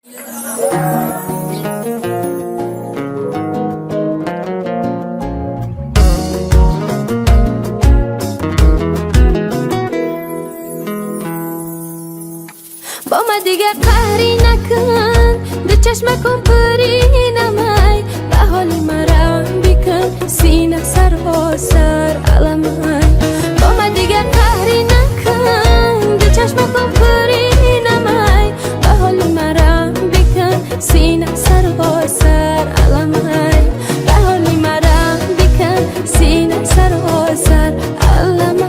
با من دیگه قهری نکن، به چشمکم پری نمای، به حالی مرا بکن، سینه سر و سر علمای. با من دیگه قهری نکن، به چشمکم پری نمای، به حالی مرا بکن، سینه سر و سر علمای. به حالی مرا بکن، سینه سر و سر علمای.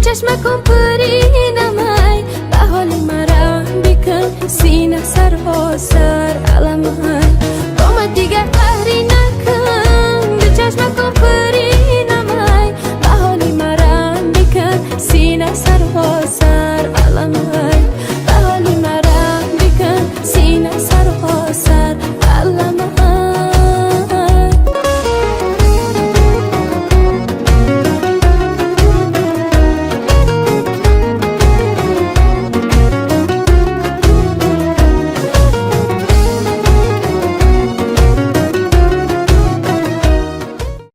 چشمکم پری نمای، به حال مرا بکن، سینه سر و سر علمای. با من دیگه قهری نکن، به چشمکم پری نمای، به حال مرا بکن، سینه سر و سر علمای.